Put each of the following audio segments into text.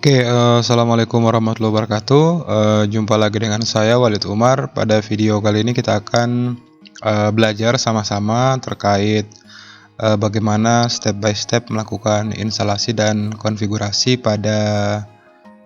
Assalamualaikum warahmatullahi wabarakatuh. Jumpa lagi dengan saya Walid Umar. Pada video kali ini kita akan belajar sama-sama terkait bagaimana step by step melakukan instalasi dan konfigurasi pada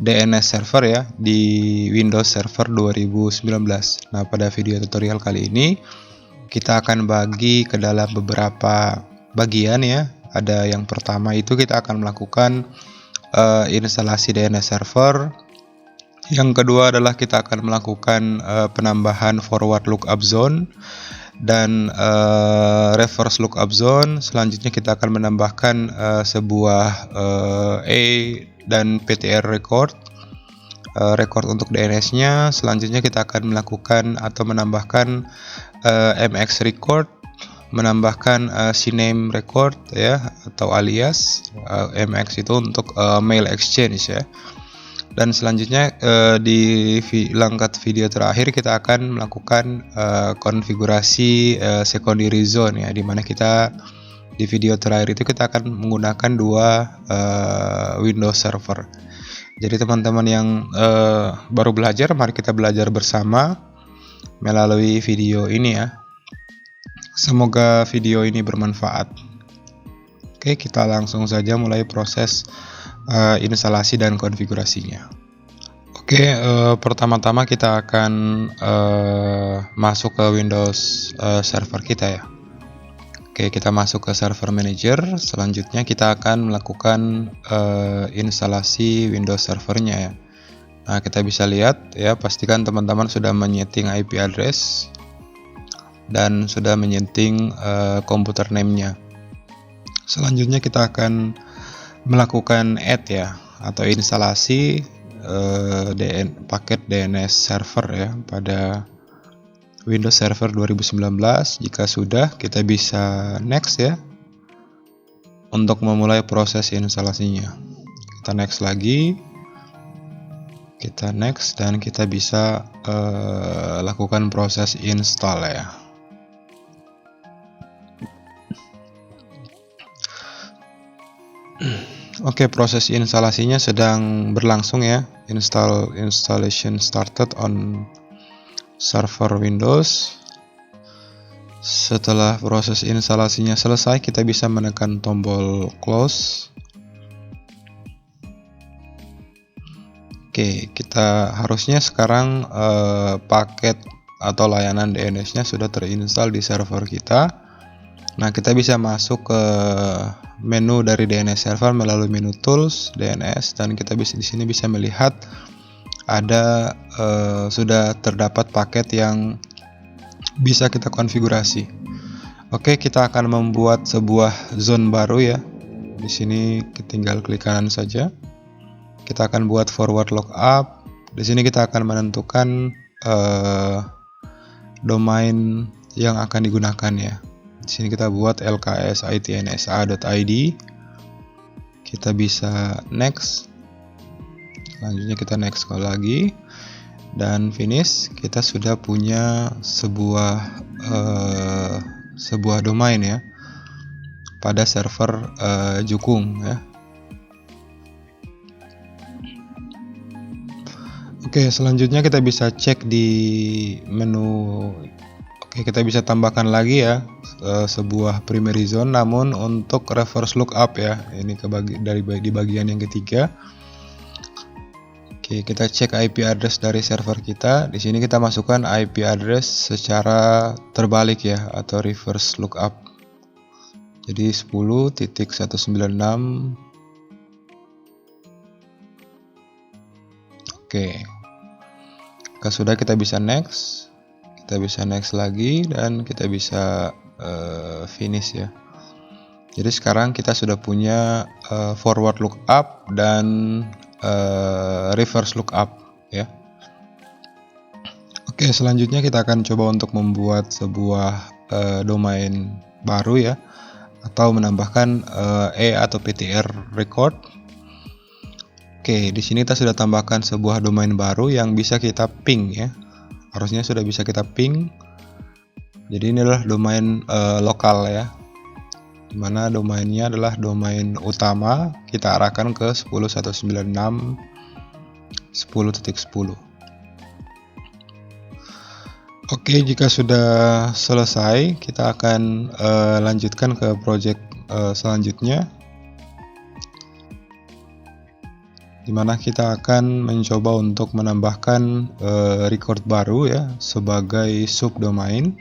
DNS server ya di Windows Server 2019. Nah, pada video tutorial kali ini kita akan bagi ke dalam beberapa bagian ya. Ada yang pertama itu kita akan melakukan instalasi DNS server. Yang kedua adalah kita akan melakukan penambahan forward lookup zone dan reverse lookup zone. Selanjutnya kita akan menambahkan sebuah A dan PTR record untuk DNS-nya. Selanjutnya kita akan melakukan atau menambahkan MX record, menambahkan CNAME record ya atau alias MX itu untuk mail exchange ya. Dan selanjutnya di langkah video terakhir kita akan melakukan konfigurasi secondary zone ya, dimana kita di video terakhir itu kita akan menggunakan dua Windows server. Jadi teman-teman yang baru belajar, mari kita belajar bersama melalui video ini ya. Semoga video ini bermanfaat. Oke, kita langsung saja mulai proses instalasi dan konfigurasinya. Oke, pertama-tama kita akan masuk ke Windows server kita ya. Oke, kita masuk ke server manager. Selanjutnya kita akan melakukan instalasi Windows servernya ya. Nah, kita bisa lihat ya, pastikan teman-teman sudah menyeting IP address dan sudah menyeting komputer name-nya. Selanjutnya kita akan melakukan add ya atau instalasi paket DNS server ya pada Windows Server 2019. Jika sudah, kita bisa next ya untuk memulai proses instalasinya. Kita next lagi, kita next, dan kita bisa lakukan proses install ya. Oke, proses instalasinya sedang berlangsung ya. Installation started on server Windows. Setelah proses instalasinya selesai, kita bisa menekan tombol close. Oke, kita harusnya sekarang paket atau layanan DNS-nya sudah terinstall di server kita. Nah, kita bisa masuk ke menu dari DNS server melalui menu tools DNS, dan kita di sini bisa melihat ada sudah terdapat paket yang bisa kita konfigurasi. Oke, kita akan membuat sebuah zone baru ya. Di sini tinggal klik kanan saja. Kita akan buat forward lookup. Di sini kita akan menentukan domain yang akan digunakan ya. Di sini kita buat lksitnsa.id. Kita bisa next. Selanjutnya kita next sekali lagi dan finish. Kita sudah punya sebuah domain ya pada server Jukung ya. Oke, selanjutnya kita bisa cek di menu. Oke, kita bisa tambahkan lagi ya sebuah primary zone, namun untuk reverse lookup ya. Ini di bagian yang ketiga. Oke, kita cek IP address dari server kita. Di sini kita masukkan IP address secara terbalik ya atau reverse lookup. Jadi 10.196. Oke. Jika sudah, kita bisa next. Kita bisa next lagi dan kita bisa finish ya. Jadi sekarang kita sudah punya forward lookup dan reverse lookup ya. Oke, selanjutnya kita akan coba untuk membuat sebuah domain baru ya, atau menambahkan atau PTR record. Oke, di sini kita sudah tambahkan sebuah domain baru yang bisa kita ping ya. Harusnya sudah bisa kita ping. Jadi ini adalah domain lokal ya. dimana domainnya adalah domain utama, kita arahkan ke 10.196.10.10. Oke, jika sudah selesai, kita akan lanjutkan ke project selanjutnya, dimana kita akan mencoba untuk menambahkan record baru ya sebagai subdomain.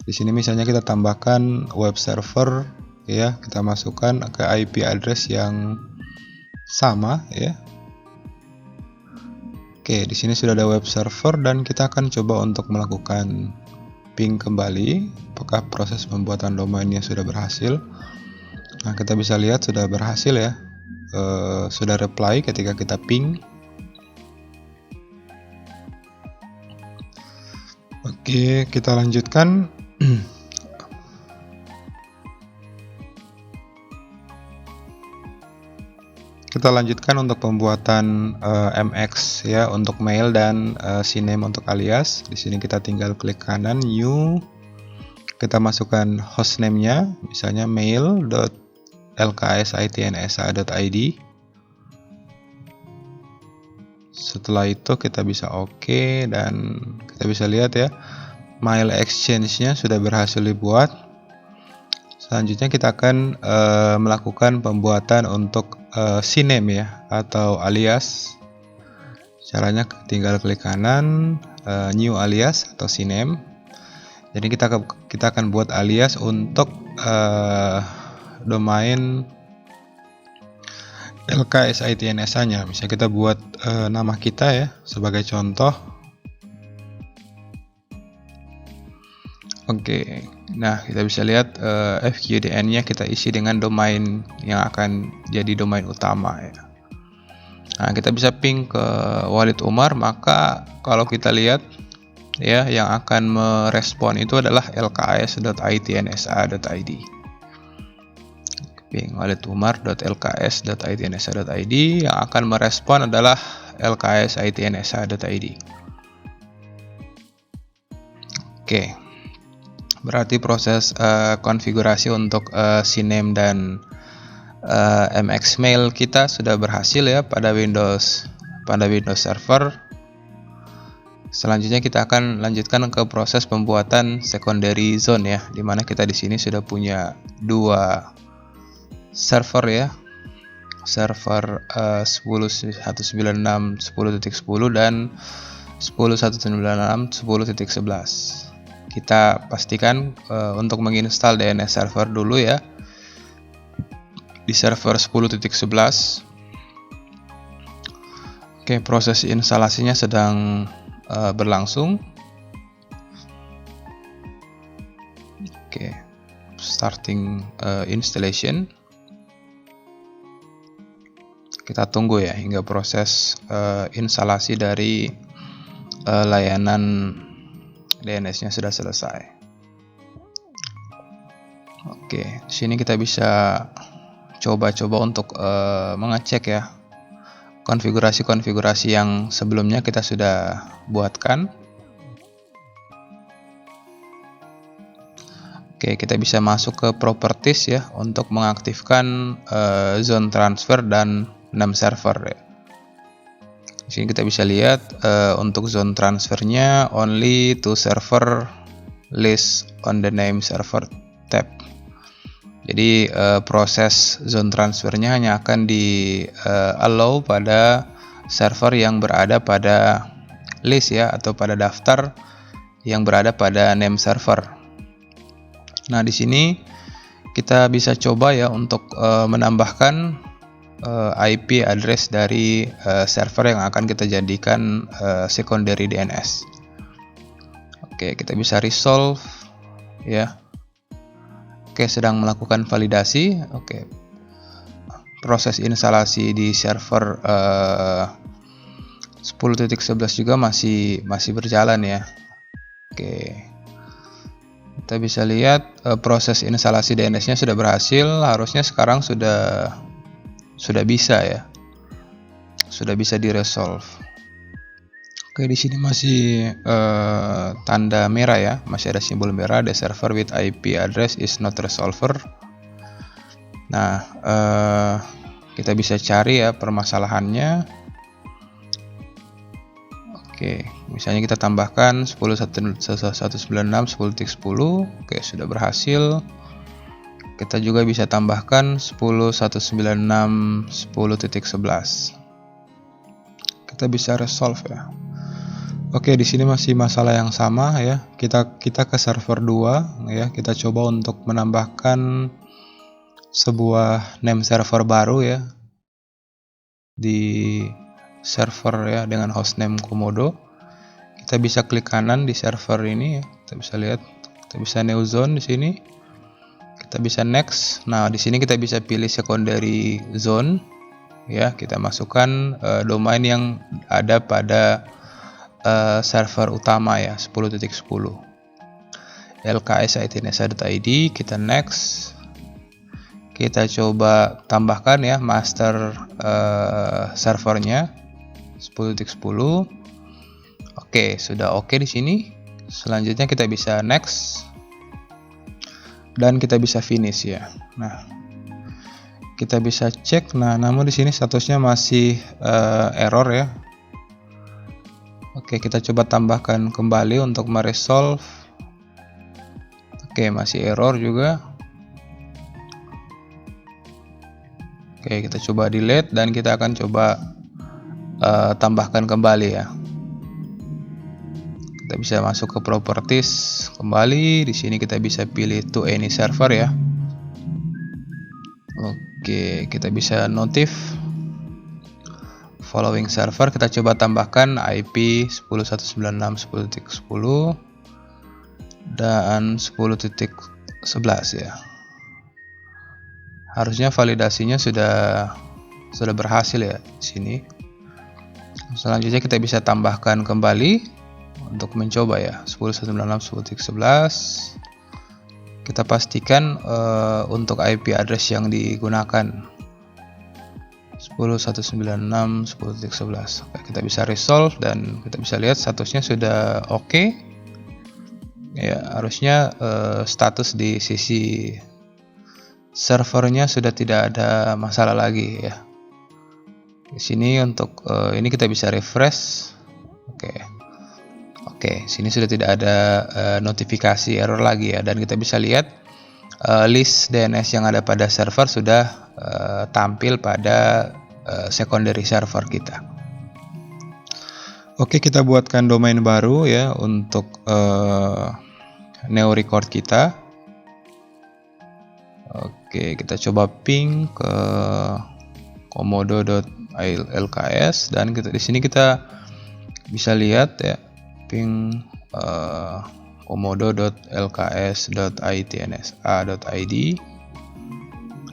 Di sini misalnya kita tambahkan web server ya, kita masukkan ke IP address yang sama ya. Oke, di sini sudah ada web server dan kita akan coba untuk melakukan ping kembali apakah proses pembuatan domainnya sudah berhasil. Nah, kita bisa lihat sudah berhasil ya. Sudah reply ketika kita ping. Oke, kita lanjutkan. Kita lanjutkan untuk pembuatan MX ya untuk mail dan CNAME untuk alias. Di sini kita tinggal klik kanan new. Kita masukkan hostname-nya, misalnya mail.lksitnsa.id. Setelah itu kita bisa oke dan kita bisa lihat ya, mail exchange-nya sudah berhasil dibuat. Selanjutnya kita akan melakukan pembuatan untuk CNAME ya atau alias. Caranya tinggal klik kanan new alias atau CNAME. Jadi kita akan buat alias untuk domain LKSITNSA-nya. Misalnya kita buat nama kita ya sebagai contoh. Oke, nah kita bisa lihat FQDN-nya kita isi dengan domain yang akan jadi domain utama ya. Nah, kita bisa ping ke Walid Umar, maka kalau kita lihat ya yang akan merespon itu adalah lks.itnsa.id. Ping walidumar.lks.itnsa.id, yang akan merespon adalah lks.itnsa.id. Oke. Berarti proses konfigurasi untuk CNAME dan MX Mail kita sudah berhasil ya pada Windows Server. Selanjutnya kita akan lanjutkan ke proses pembuatan secondary zone ya, dimana kita di sini sudah punya dua server ya, server 10.196.10.10 dan 10.196.10.11. Kita pastikan untuk menginstal DNS server dulu ya di server 10.11. Oke, proses instalasinya sedang berlangsung. Oke, starting installation. Kita tunggu ya hingga proses instalasi dari layanan DNS-nya sudah selesai. Oke, di sini kita bisa coba-coba untuk mengecek ya konfigurasi-konfigurasi yang sebelumnya kita sudah buatkan. Oke, kita bisa masuk ke properties ya untuk mengaktifkan zone transfer dan name server ya. Di sini kita bisa lihat untuk zone transfernya only to server list on the name server tab. Jadi proses zone transfernya hanya akan di allow pada server yang berada pada list ya atau pada daftar yang berada pada name server. Nah, di sini kita bisa coba ya untuk menambahkan IP address dari server yang akan kita jadikan secondary DNS. Oke, kita bisa resolve ya. Oke, sedang melakukan validasi. Oke, proses instalasi di server 10.11 juga masih berjalan ya. Oke, kita bisa lihat proses instalasi DNS-nya sudah berhasil. Harusnya sekarang sudah bisa ya, sudah bisa diresolve. Oke, di sini masih tanda merah ya, masih ada simbol merah. The server with IP address is not resolver. Nah, kita bisa cari ya permasalahannya. Oke, misalnya kita tambahkan 10.196 10.10. Oke, sudah berhasil. Kita juga bisa tambahkan 10.196 10.11. Kita bisa resolve ya. Oke, di sini masih masalah yang sama ya. Kita ke server 2 ya. Kita coba untuk menambahkan sebuah name server baru ya di server ya dengan hostname Komodo. Kita bisa klik kanan di server ini ya. Kita bisa lihat, kita bisa new zone di sini. Kita bisa next. Nah, di sini kita bisa pilih secondary zone ya. Kita masukkan domain yang ada pada server utama ya 10.10 lks.itnsa.id. Kita next. Kita coba tambahkan ya master servernya 10.10. Oke, sudah oke di sini. Selanjutnya kita bisa next dan kita bisa finish ya. Nah, kita bisa cek. Nah, namun di sini statusnya masih error ya. Oke, kita coba tambahkan kembali untuk meresolve. Oke, masih error juga. Oke, kita coba delete dan kita akan coba tambahkan kembali ya. Kita bisa masuk ke properties kembali. Di sini kita bisa pilih to any server ya. Oke, kita bisa notif following server. Kita coba tambahkan IP 10.196 10.10 dan 10.11 ya. Harusnya validasinya sudah berhasil ya di sini. Selanjutnya kita bisa tambahkan kembali untuk mencoba ya 10.196 10.11. Kita pastikan untuk IP address yang digunakan 10.196 10.11. Kita bisa resolve dan kita bisa lihat statusnya sudah oke. Ya, harusnya status di sisi servernya sudah tidak ada masalah lagi ya. Di sini untuk ini kita bisa refresh. Oke, sini sudah tidak ada notifikasi error lagi ya, dan kita bisa lihat list DNS yang ada pada server sudah tampil pada secondary server kita. Oke, kita buatkan domain baru ya untuk neo record kita. Oke, kita coba ping ke komodo.lks dan di sini kita bisa lihat ya ping komodo.lks.itnsa.id.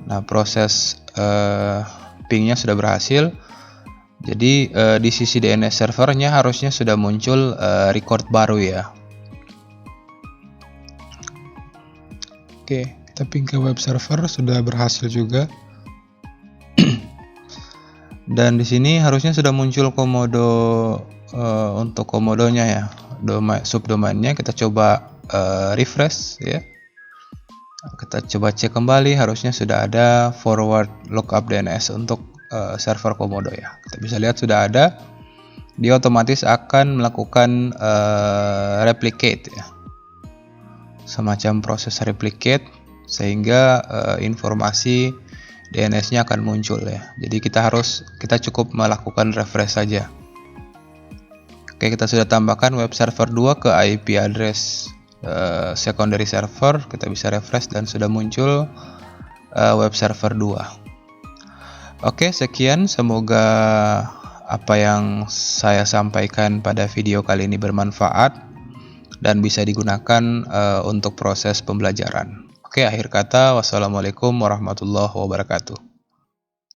Nah, proses pingnya sudah berhasil. Jadi di sisi DNS servernya harusnya sudah muncul record baru ya. Oke, kita ping ke web server sudah berhasil juga. Dan di sini harusnya sudah muncul komodo untuk komodonya ya, subdomainnya. Kita coba refresh ya. Kita coba cek kembali, harusnya sudah ada forward lookup DNS untuk server komodo ya. Kita bisa lihat sudah ada. Dia otomatis akan melakukan replicate ya, semacam proses replicate, sehingga informasi DNS-nya akan muncul ya. Jadi kita cukup melakukan refresh saja. Oke, kita sudah tambahkan web server 2 ke IP address secondary server. Kita bisa refresh dan sudah muncul web server 2. Oke, sekian, semoga apa yang saya sampaikan pada video kali ini bermanfaat dan bisa digunakan untuk proses pembelajaran. Oke, akhir kata, wassalamualaikum warahmatullahi wabarakatuh.